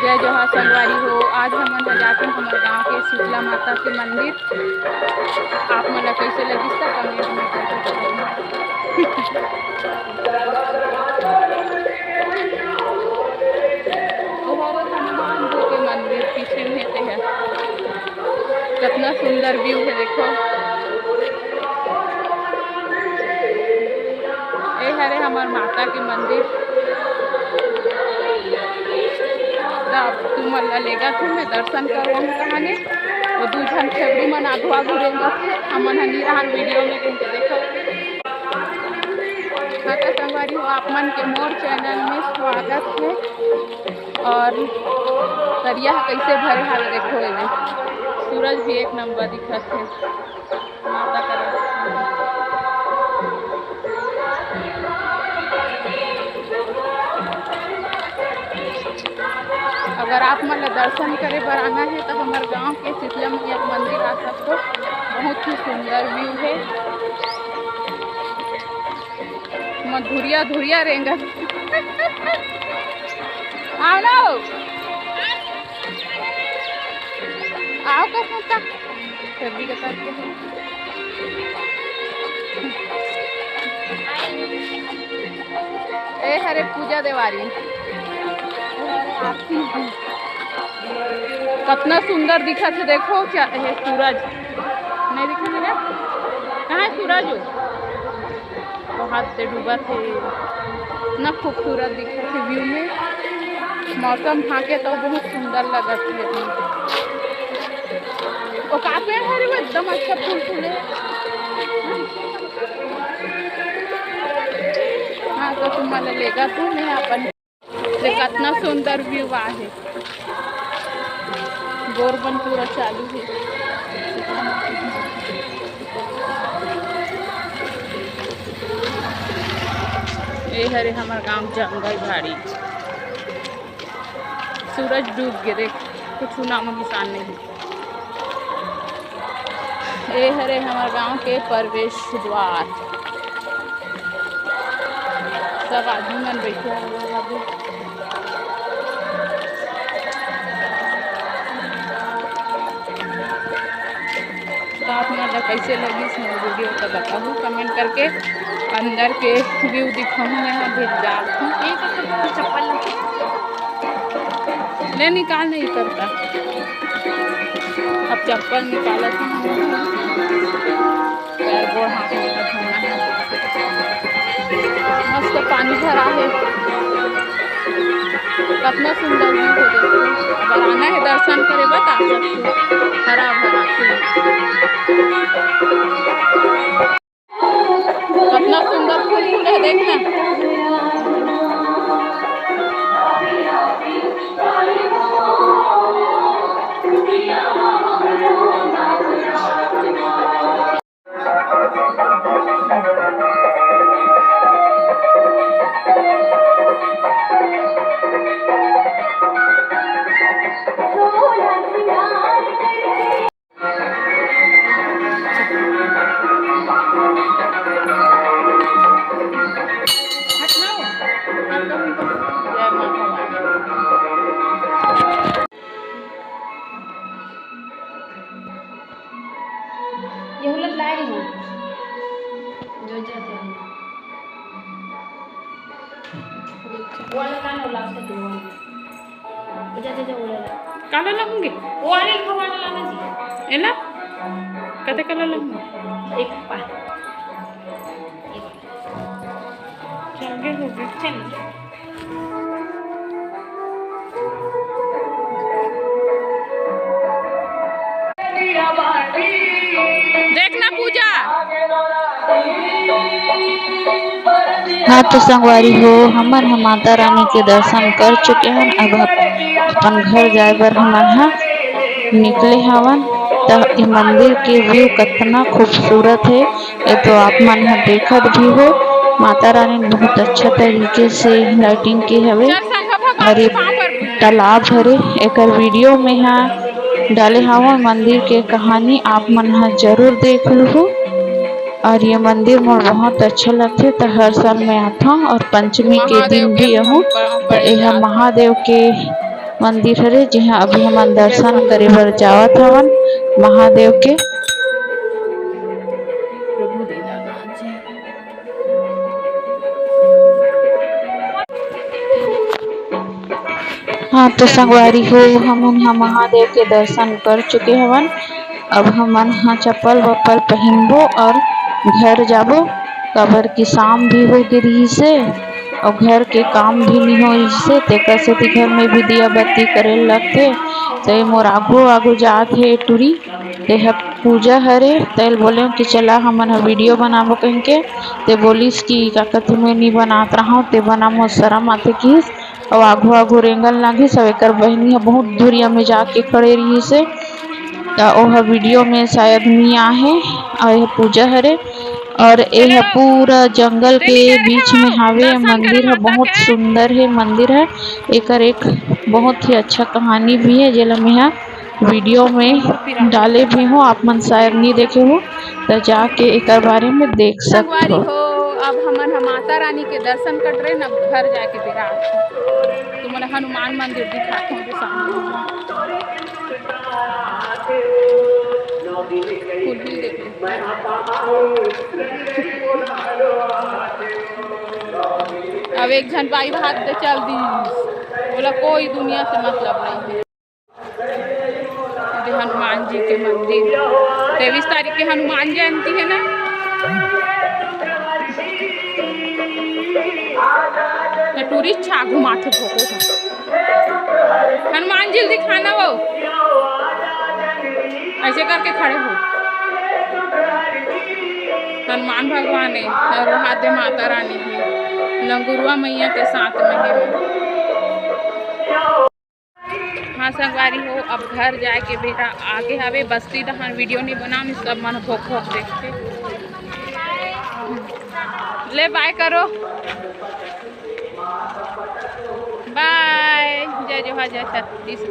जय जोहार संगवारी हो। आज हमन ह जाते हमारे गांव के शीतला माता के मंदिर। आप मन ला कैसे लगिस त कमेंट में करके हनुमान जी के मंदिर पीछे में है। कितना सुंदर व्यू है, देखो। ये हरे हमार माता के मंदिर। तब तुमन ला लेगा थे मैं दर्शन करवा कहने और दू झन फेवड़ी मन आघू आघू रेंगा थे। हमन ह नी रहन वीडियो में रेंग के देखो। हाँ तो संगवारी हो, आप मन के मोर चैनल में स्वागत है। और दरिया कैसे भरे हाल देखो। एमे सूरज भी एक नंबर दिखत है। माता का अगर आप मन दर्शन करे बर आना है तो हमारे गांव के शीतला मैया मंदिर आ सकते। बहुत ही सुंदर व्यू है। धुरिया धुरिया रेंगा आओ ना आओ का सोता सब्जी के साथ ए हरे पूजा देवारी कितना सुंदर दिखा थे। देखो क्या है, सूरज नहीं दिखा मेरा कहाँ है सूरज वो हाथ से डूबा थे। इतना खूबसूरत दिखा थे व्यू में। मौसम भाके तो बहुत सुंदर लगा थे। वो का पेड़ है वो एकदम अच्छा फूल फूले। हाँ तो तुम्हारा लेगा तू मैं अपन कितना सुंदर व्यू आहे। गोरबन पूरा चालू है। ये हरे हमारे गांव जंगल झाड़ी। सूरज डूब गए, देख कुछ नाम निशान नहीं। ये हरे हमारे गांव के प्रवेश द्वार। सब आदमी मन बैठे हुए। आप मन कैसे लगी इस वीडियो को बताऊँ कमेंट करके। अंदर के व्यू दिखाऊँ मैं भी जाऊँ। चप्पल ले निकाल नहीं करता। अब चप्पल निकाला था पैर गोड़ हाथ में धोना है। मस्त पानी भरा है। कितना सुंदर व्यू है, देखो। अगर आना है दर्शन करे बता सकते। हरा भरा कितना सुंदर फूल फूल है, देखना। ये उलट लाई हूँ जो जाते हैं वाला कान वाला से वो जाते जो वाला काला लगेंगे वो वाले खवाना लाना जी एला कते काला लगेंगे एक पा चल हो गए चल। देखना पूजा। हाँ तो संगवारी हो, हमन हम माता रानी के दर्शन कर चुके हैं। अब अपन घर जाए बर हमन निकले हवन। तो ये मंदिर के व्यू कितना खूबसूरत है ये तो आप मन देखत भी हो। माता रानी बहुत अच्छा तरीके से लाइटिंग की हवे और ये तालाब हरे। एक वीडियो में डाले हवा मंदिर के कहानी आप मन जरूर देख लू। और ये मंदिर मोर बहुत अच्छा लगते। तो हर साल मैं आता हूँ और पंचमी के दिन भी आहूँ। तो यह महादेव के मंदिर हरे जिहाँ अभी हमन दर्शन करे बर जावत हवन महादेव के। प्रभु दीनानाथ जी। हाँ तो संगवारी हो हमन हा महादेव के दर्शन कर चुके हवन। अब हमन हा चप्पल वप्पल पहनबो और घर जाबो, काबर की शाम भी हो गे रही से और घर के काम भी नहीं हो से तेकर सेती घर में भी दिया बत्ती करे लगथे। ते मोर आघू आघू जात हे टूरी तेह पूजा हरे तेल बोले कि चला हमन हा वीडियो बनाबो कहीं के। ते बोलिस कि का कथे मैं नहीं बनात रहा ते बना मोर शरम आथे किस और आघू आघू रेंगल लागिस और एकर बहिनी हा बहुत दूरिया में जाके खड़े रही से ओह वीडियो में शायद नहीं आहे। और यह पूजा हरे और यह पूरा जंगल के बीच में हावे। मंदिर है बहुत सुंदर है मंदिर है। एकर एक बहुत ही अच्छा कहानी भी है जेला मैं वीडियो में डाले भी हूँ, आप मन शायद नहीं देखे हो तो जाके एकर बारे में देख सकते संगवारी हो। हो अब हमन माता रानी के दर्शन कर रहे न, घर जाके बिराज तुमने हनुमान मंदिर दिखाते हैं सामने। अब एक जन भाई भाग दे चल दी बोला कोई दुनिया से मतलब नहीं है। हनुमान जी के मंदिर 23 तारीख के हनुमान जयंती है ना। टूरिस्ट छा घुमाते भोको हनुमान जी दिखाना वो ऐसे करके खड़े हो। हनुमान भगवान है और हाथे माता रानी है, लंगुरुआ मैया के साथ में है। हाँ संगवारी हो अब घर जाए के बेटा आगे हवे बस्ती दहन वीडियो नहीं बनाऊँ सब मन भोक भोक देखते। ले बाय करो, बाय, जय जोहार जय छत्तीसगढ़।